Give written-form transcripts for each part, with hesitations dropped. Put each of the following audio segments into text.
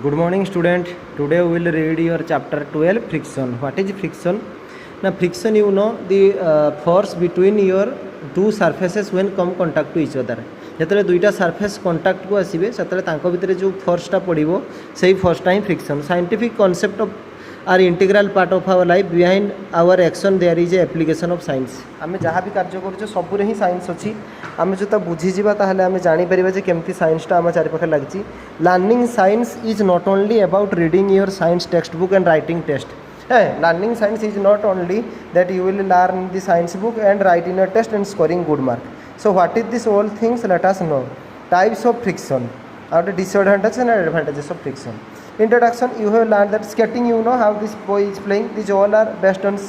Good morning, student. Today we will read your chapter 12, friction. What is friction? Now, friction, you know, the force between your two surfaces when come contact to each other. ଯେତେବେଳେ ଦୁଇଟା surface contact को ଆସିବେ ସେତେବେଳେ ତାଙ୍କ ଭିତରେ ଯେଉଁ ଫୋର୍ସଟା ପଡ଼ିବ ସେଇ ଫୋର୍ସଟା ହିଁ friction. Scientific concept of are integral part of our life. Behind our action there is a application of science. आमे जहाँ भी कार्य करूँ सबुरे ही साइंस अच्छी आमे जो बुझीजा ताहले आमे जानीपर जे केमती साइंसटा आम चारिपाखे लगी. Learning science is not only about reading your science text book and writing test. Learning science is not only that you will learn the science book and write in your test and scoring good mark. So what is this all things? Let us know. Types of friction, or the disadvantages and advantages of friction. Introduction. You have learned that skating, you know how this boy is playing. These all are based on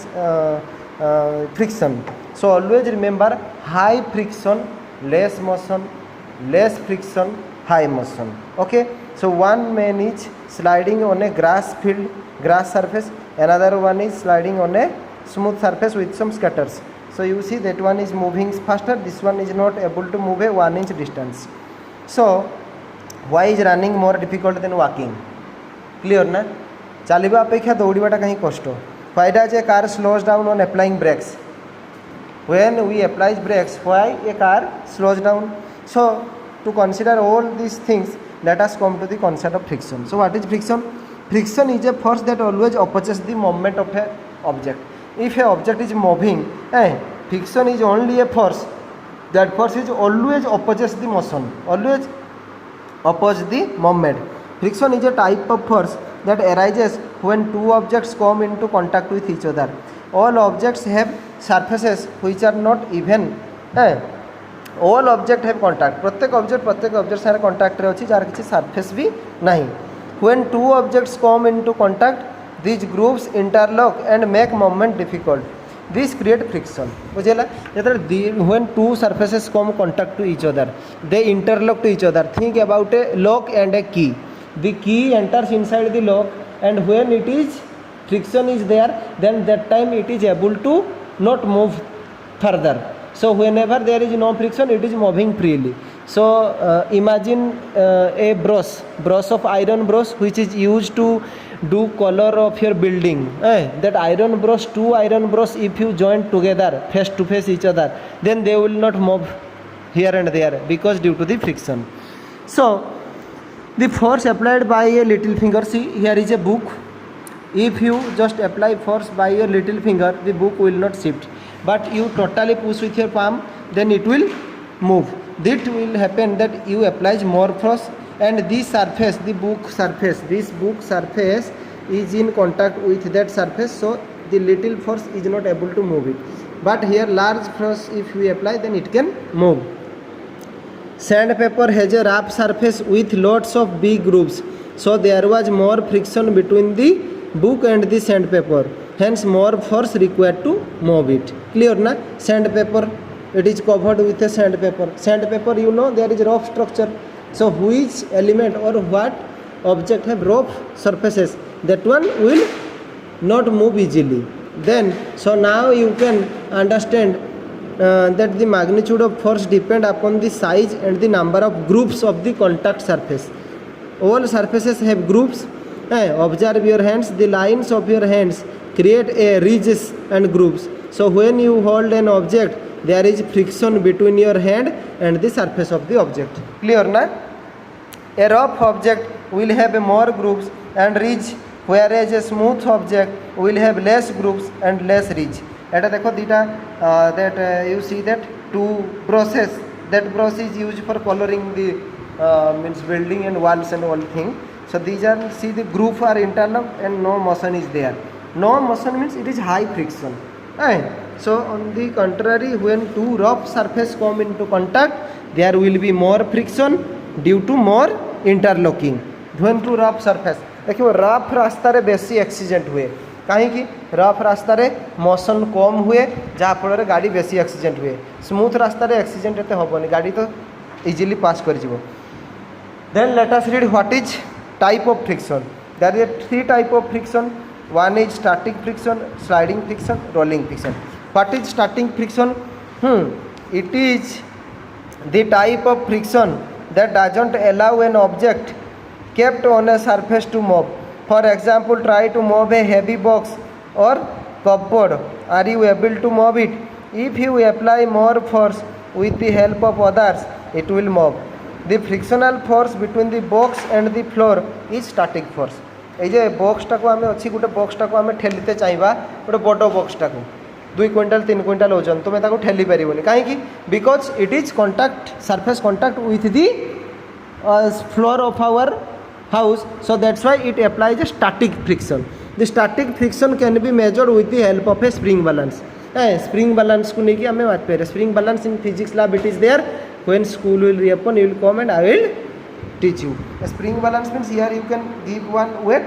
friction. So always remember, high friction, less motion, less friction, high motion. Okay. So one man is sliding on a grass surface. Another one is sliding on a smooth surface with some scatters. So you see that one is moving faster, this one is not able to move a 1 inch distance. So why is running more difficult than walking? Clear na? चलिबा अपेक्षा दौड़ाटा कहीं कष्ट. Why does a car slows down on applying brakes? When we apply brakes, why a car slows down? So to consider all these things, let us come to the concept of friction. So what is friction? Friction is a force that always opposes the movement of an object. If an object is moving, friction is only a force. That force is always opposes the motion, always opposes the movement. Friction is a type of force that arises when two objects come into contact with each other. All objects have surfaces which are not even. All objects have contact. प्रत्येक object सारे contact रे अछि jar किछि surface भी नहीं. When two objects come into contact, these groups interlock and make movement difficult. This create friction. बुझेला when two surfaces come contact to each other, they interlock to each other. Think about a lock and a key. The key enters inside the lock, and when it is friction is there, then that time it is able to not move further. So whenever there is no friction, it is moving freely. So imagine a brush of iron brush which is used to do color of your building. That iron brush, two iron brush, if you join together face to face each other, then they will not move here and there because due to the friction. So the force applied by a little finger, see here is a book. If you just apply force by your little finger, the book will not shift, but you totally push with your palm, then it will move. That will happen that you apply more force, and this surface, the book surface, this book surface is in contact with that surface, so the little force is not able to move it. But here large force if we apply, then it can move. Sandpaper has a rough surface with lots of big grooves, so there was more friction between the book and the sandpaper, hence more force required to move it. Clear na? Sandpaper, it is covered with a sandpaper. Sandpaper, you know, there is rough structure. So which element or what object have rough surfaces, that one will not move easily. Then so now you can understand that the magnitude of force depend upon the size and the number of grooves of the contact surface. All surfaces have grooves. Observe your hands. The lines of your hands create a ridges and grooves. So when you hold an object, there is friction between your hand and the surface of the object. Clear na? A rough object will have more grooves and ridge, whereas a smooth object will have less grooves and less ridge. Eta dekho dita that you see that two brushes. That brush is used for coloring the means building and walls and all thing. So these are, see, the groove are interlocked and no motion is there. No motion means it is high friction. So on the contrary, when two rough surface come into contact, there will be more friction due to more interlocking. When two rough surface, देखिए rough रास्ता रे बेसी accident हुए कहीं rough रास्ता रे motion कम हुए जहाँ फल गाड़ी बेसी एक्सीडेंट हुए. स्मूथ रास्ता रे एक्सीडेंट एते हेनी, गाड़ी तो इजिली पास कर जीवो. Then let us read what is type of friction. There are three type of friction. One is static friction, sliding friction, rolling friction. What is static friction? It is the type of friction that doesn't allow an object kept on a surface to move. For example, try to move a heavy box or cupboard. Are you able to move it? If you apply more force with the help of others, it will move. The frictional force between the box and the floor is static force. এই যে বক্সটা কো আমি অছি গোটে বক্সটা কো আমি ঠেলিতে চাইবা গোটে বড় বক্সটা কো 2 কুইন্টাল 3 কুইন্টাল ওজন তুমি তাকে ঠেলি পারিবনি কাইকি because it is contact surface contact with the floor of our house, so that's why it applies a static friction. The static friction can be measured with the help of a spring balance. Spring balance को नहीं कि हमें बात पे spring balance in physics lab it is there. When school will reopen, you will come and I will teach you. A spring balance means here you can give one weight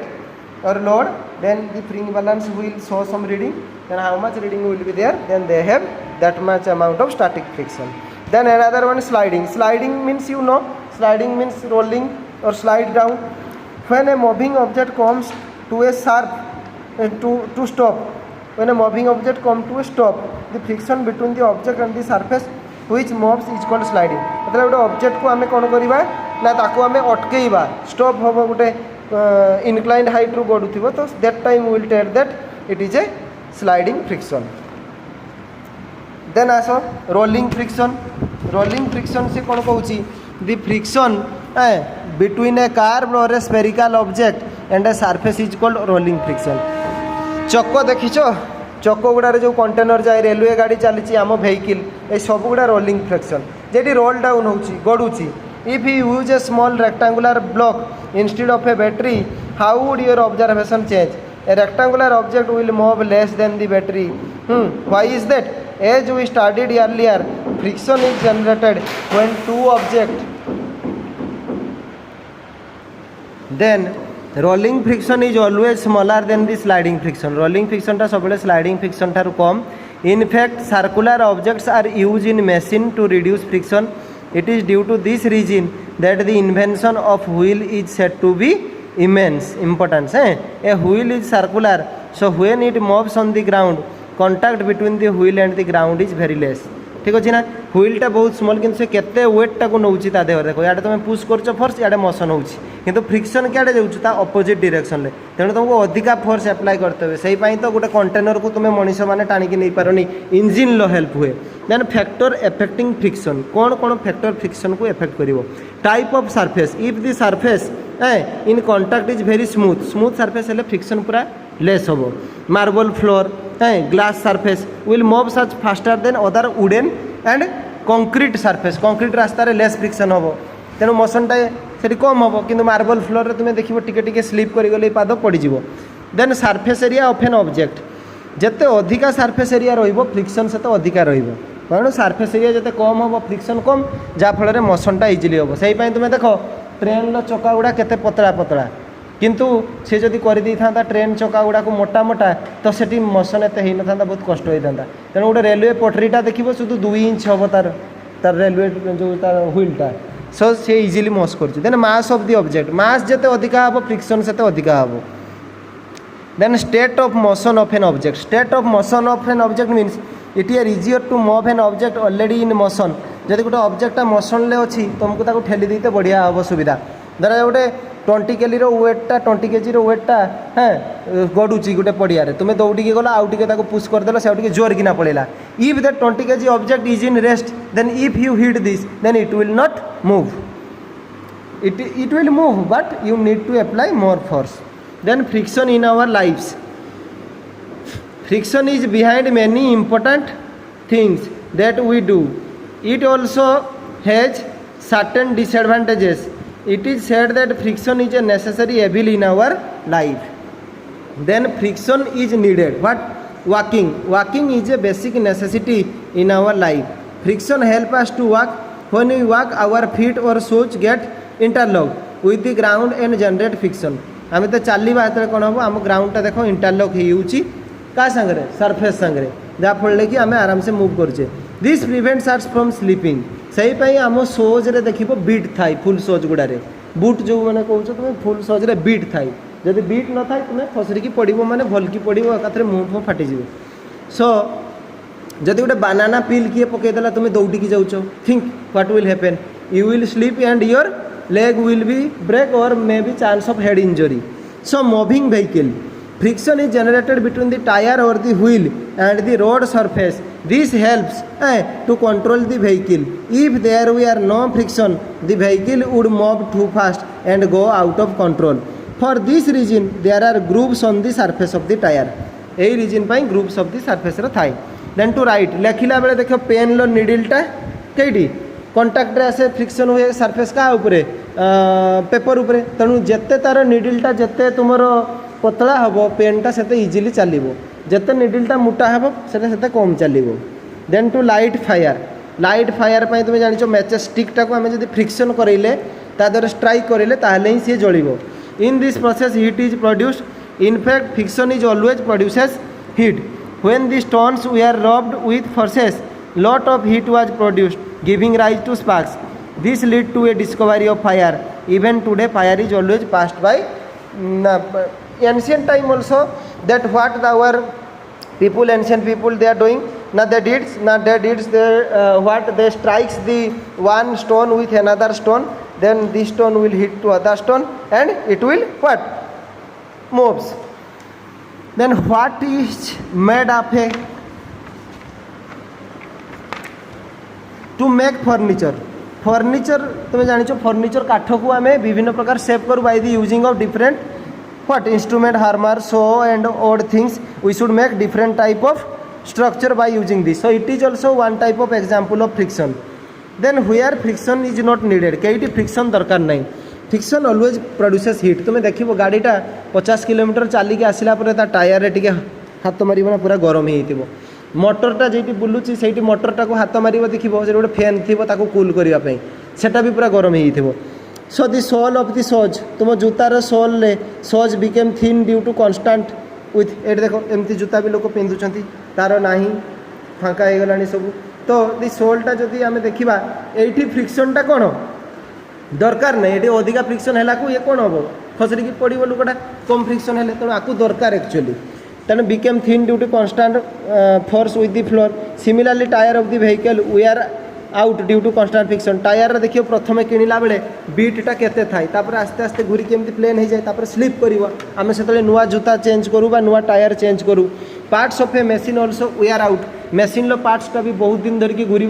or load, then the spring balance will show some reading, then how much reading will be there, then they have that much amount of static friction. Then another one is sliding. Sliding means you know, sliding means rolling or slide down. When a moving object comes to a sharp to stop, when a moving object comes to a stop, the friction between the object and the surface which moves is called sliding. मतलब गोटे object को आमे कौन करिबा ना ताको आमे अटकेइबा stop होबो गोटे inclined height रू गडुथिबो तो that time we will tell that it is a sliding friction. Then also rolling friction. Rolling friction से कौन कहूची the friction between a curved or a spherical object and a surface is called rolling friction. चक्क देखिछ चक्क गुड़ारे जो container जाए railway गाड़ी चली आम vehicle ये सब गुड़ा रोलिंग फ्रिक्शन जेटी रोल डाउन होची गड़ुची. If you use a small rectangular block instead of a battery how would your observation change. A rectangular object will move less than the battery. Why is that? As we studied earlier friction is generated when two object. Then rolling friction is always smaller than the sliding friction. Rolling friction टा सबले sliding friction ठारू कम. In fact circular objects are use in machine to reduce friction. It is due to this reason that the invention of wheel is said to be immense importance. A wheel is circular, so when it moves on the ground, contact between the wheel and the ground is very less. ठीक अच्छे ना व्हीलटा बहुत small कि केते वेटटा को नौची ता देह देख इे तुम पुश कर फोर्स इे मोशन हो कि फ्रिक्शन क्या जाऊँ अपोजिट डायरेक्शन में तेणु तुमको अधिका फोर्स एप्लाय करते हुए से तो गोटे कंटेनर को तुम मनीष मैंने टाणिकी नहीं पारनी इंजिन हेल्प हुए. देन फैक्टर एफेक्टिंग फ्रिक्शन कौन कौन फैक्टर फ्रिक्शन को एफेक्ट कर. Type of surface if the surface in contact is very smooth smooth surface हेल्ले फ्रिक्शन पूरा लेस हम. Marble floor glass surface will move such faster than other wooden and concrete surface. Concrete रास्ता less friction हम तेणु मोशनटा से कम हम कि marble floor तुम देखो टिके स्लीप करगले पाद पड़ज. Then surface area of an object जिते अधिका सरफेस एरिया फ्रिक्शन से अधिका कारण सरफेस एरिया जिते कम हम फ्रिक्शन कम जहाँफल मोशनटा इजिली हम. से तुम देख ट्रेन चक्का गुड़ा केते पतला पतला किंतु से जदि कर था ट्रेन चक्का गुड़ा को मोटा मोटा तो सेठी मोशन एत हो ना बहुत कष्ट होता. तेणु गोटे रेलवे पटरीटा देखो शुद्ध 2 इंच हम तार रेलवे जो तार व्हीलटा सो से इजिली मस कर. Then mass of the object mass जिते अधिका हम फ्रिक्शन से अधिका हम. Then state of motion of an object. State of motion of an object means it is easier to move an object already in motion. जब गोटे ऑब्जेक्टा motion अच्छी तुमको ठेली देते बढ़िया हम सुविधा. धरा गोटे 20 kg वेटा 20 kg वेटा हाँ गड़ुची गोटे पड़िया तुम दौड़ी गला आउ टे पुश करदेल से जोर किना पड़ेगा. If that 20 kg object is in rest then if you hit this then it will not move. It will move but you need to apply more force. Then friction in our life's. Friction is behind many important things that we do. It also has certain disadvantages. It is said that friction is a necessary evil in our life. Then friction is needed. But walking. Walking is a basic necessity in our life. Friction helps us to walk. When we walk, our feet or shoes get interlocked with the ground and generate friction. आम तो चलवा जो कौन हम आम ग्राउंडटा देख इंटरलक हो क्या सांगे सरफेस सांगे जहाँफल कि आम आराम से मुव करुचे. This prevents us from slipping. से आम सोज रे देख बीट थाई फुल सोज गुड़ारे बुट जो मैंने कौच तुम फुल सोज रे बीट थाई जब बीट न था तुम्हें फसरिकी पड़ मैंने भलकी पड़ एकाथरे मुँह फुँ फाटिज. सो जदि गोटे बानाना पिल किए पकईदेला तुम दौड़ी जाऊँ think what will happen. You will sleep and your leg will be break or maybe chance of head injury. So moving vehicle, friction is generated between the tire or the wheel and the road surface. This helps to control the vehicle. If there were no friction, the vehicle would move too fast and go out of control. For this reason, there are grooves on the surface of the tire. यही reason pi grooves of the surface रे Thai. Then to write, लेखिला बेले देखो pen लो needle टा कईटी contact रे आसे friction हुए surface का ऊपर पेपर ऊपर तेणु जिते तार निडलटा जिते तुमर पतला हम पेनटा से इजिली चलो जिते निडलटा मोटा हम से कम चलो. देन टू लाइट फायर तुम जान मैचेस स्टिकटा को आम जब फ्रिक्शन करेले तादर स्ट्राइक करेले ताहले ही सी जलिबो. In this process heat is produced. In fact friction is always produces heat. When the stones were rubbed with forces, lot of heat was produced, giving rise to sparks. This led to a discovery of fire. Even today, fire is always passed by. Ancient time also, that what our people, ancient people, they are doing. Now what they strikes the one stone with another stone, then this stone will hit to other stone, and it will what moves. Then what is made of a to make furniture. तुम जान furniture काठ को आम विभिन्न प्रकार सेव करूँ by the using of different what instrument hammer saw and odd things. We should make different type of structure by using this. So it is also one type of example of friction. Then where friction is not needed कईटी friction दरकार नहीं. Friction always produces heat. तुम देखो गाड़ीटा 50 kilometre चलिक आसला tyre टे हाथ मार ना पूरा गरम हो. मोटरटा जी बुलूची से मोटरटा को हाथ मार देखो से गोटे फैन थी कूल करने सेटा भी पूरा गरम हो. सो दि सोल ऑफ दि सोज तुम जूतार sole shoes became thin due to constant with ये देखो एमती जूता भी लोग पिंधुंट तार ना फाँका हो गला सब. तो दि सोलटा जदि आम देखा ये फ्रिक्शनटा कौन दरकार नहीं. ये अधिका फ्रिक्शन है ये कौन हम खसरिकी पड़ो लुकटा कम फ्रिक्शन है तेणु आपको दरकार एक्चुअली. तेणु became thin due to constant force with the floor. Similarly tyre of the vehicle we are out due to constant friction. Tyre देखिए प्रथम किणला बेले बीटा केते थाए आस्ते आस्ते घूरिक एमती प्लेन हो जाए स्लीप कर आम से नुआ जूता चेंज करूँ नुआ टायर चेंज करूँ. Parts of a machine also we are out. Machine पार्ट्सटा भी बहुत दिन धरिकी घूर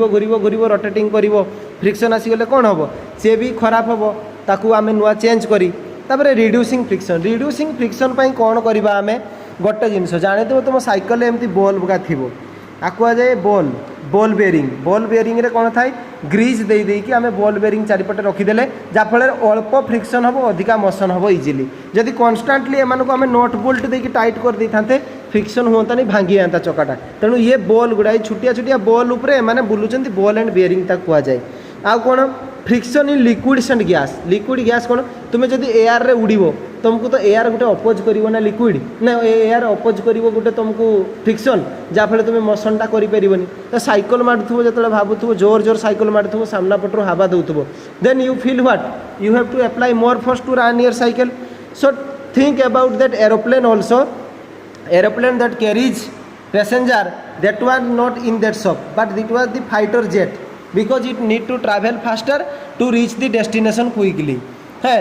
रोटेटिंग कर फ्रिक्शन आसीगले कौन हम सी भी खराब हम ताकू आम नुआ चेंज करी. तापर रिड्यूसिंग फ्रिक्शन कौन करवा आम गोटे जिनस जाने तुम साइकेल एमती बॉल का थी आकुआ जाए बॉल बेरिंग रे कौन थाए ग्रीज दे देकी आम बॉल बेरिंग चारिपटे रखीदे जहाँफल अल्प फ्रिक्शन हम अधिका मोशन हम इजिली. जदि कन्स्टांटली एम आम नट बोल्ट देकी टाइट कर दे था फ्रिक्शन हुआ नहीं भांगी जाता चकाटा. तेणु ये बॉल गुड़ा छुटिया बॉल उपरे मैंने बुलूँ बॉल एंड बेरिंग कह जाए. आउ कौन friction in liquids and liquid gas कौन तुम्हें जब एयर रे उड़ो तुमको तो एयर गोटे अपोज कर लिक्विड ना एयर अपोज कर गोटे तुमको फ्रिक्शन जहाँफल तुम मोशनटा करें. तो साइकेल मारुव जो भावुव जोर साइकेल मारुव सामना पटर हवा दौथुव then you feel what you have to apply more force to run your cycle. So think about that aeroplane also. Aeroplane that carries passenger that was not in that shop but it was the fighter jet because it need to travel faster to reach the destination quickly. है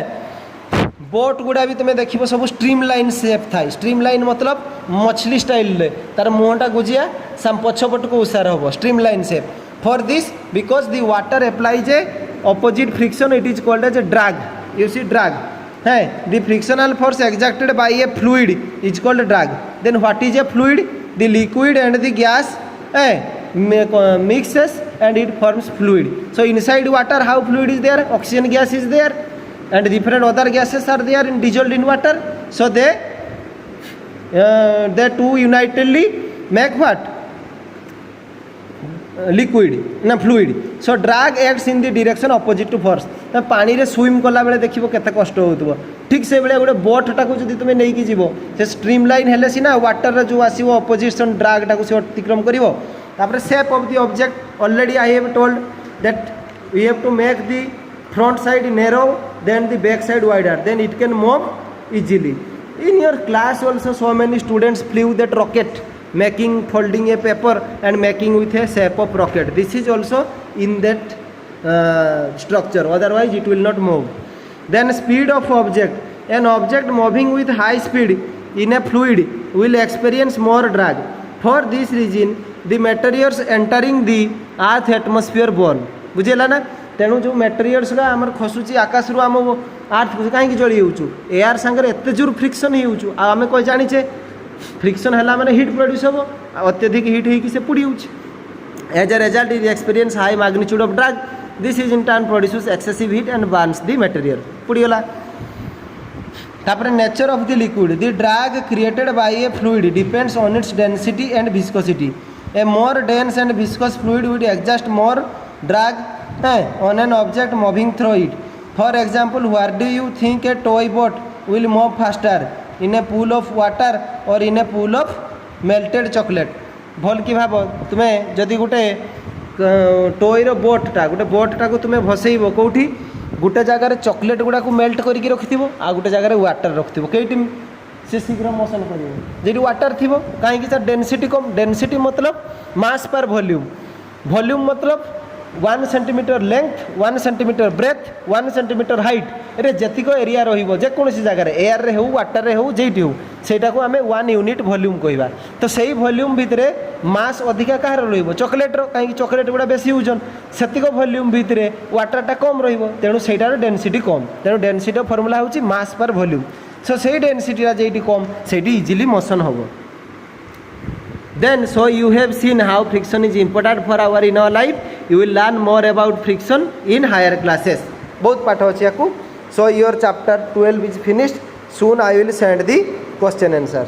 boat गुड़ा भी तुम्हें देखो सब streamline shape था. Streamline मतलब मछली style तार मुहटा गुजिया साम पछपट को उसार हम streamline shape. For this because the water applies a opposite friction it is called as a drag. You see drag है the frictional force exerted by a fluid is called drag. Then what is a fluid? The liquid and the gas mixes and it forms fluid. So inside water how fluid is there? Oxygen gas is there and different other gases are there in dissolved in water. So they two unitedly make what? Liquid ना fluid. So drag acts in the direction opposite to force. पानी रे swim कला बेले देखिबो केते कष्ट होतबो. ठीक से बेले गोटे बोटटा को जदि तुम नहीं जीवो से स्ट्रीमलाइन हेले सीना वाटर रे जो आसीबो अपोजिशन ड्रैगटा को से अतिक्रम करिवो. तापर shape of the object already I have told that we have to make the front side narrow than the back side wider then it can move easily. In your class also so many students flew that rocket making folding a paper and making with a shape of rocket. This is also in that structure, otherwise it will not move. Then speed of object. An object moving with high speed in a fluid will experience more drag. For this reason, the materials entering the earth atmosphere burn. बुझेगा ना तेणु जो materials आमर खसुची आकाश रू आम आर्थ कहीं जली होचु air सांगे एत जोर फ्रिक्शन होचु आम कह जाचे फ्रिक्शन है मैंने हिट प्रोड्यूस हम अत्यधिक हिट होगी से पुड़ी होची as a result is experience high magnitude of drag this is in turn produce excessive heat and burns the material पुड़ीगला तापर nature of the liquid the drag created by a fluid depends on its density and viscosity a more dense and viscous fluid will exert more drag on an object moving through it. For example, where do you think a toy boat will move faster, in a pool of water or in a pool of melted chocolate? भल कि भाव तुम्हें जदि गोटे tire बोटा गोटे बोटा को तुम्हें भसैब कौटी गोटे जगार चॉकलेट गुड़ा को मेल्ट करके रखि आ गोटे जगार वाटर रखि कईटी से शीघ्र मोशन कर जी वाटर थी कहीं डेनसीटी कम डेनसीटी मतलब मास पर वॉल्यूम वॉल्यूम मतलब 1 centimetre length 1 centimetre breath 1 centimetre height रे जतिक एरिया रोसी जगार एयर रे हो वाटर रे हो जेटी हो सेटा को आमे 1 यूनिट वॉल्यूम कहवा तो सही वॉल्यूम भितर मास अधिका कहार रो चॉकलेट रो कहीं चॉकलेट गुड़ा बेसी होजन सेतिक वॉल्यूम भितर वाटरटा कम रो तेणु सेटार डेनसीटी कम तेणु डेनसीटी फॉर्मूला होची मास पर वॉल्यूम सो से डेनसीटा जेटी कम सेटी इजिली मोशन हम Then, so you have seen how friction is important for our in our life. You will learn more about friction in higher classes. बहुत पाठ अच्छी आपको. So your chapter 12 is finished. Soon I will send the question answer.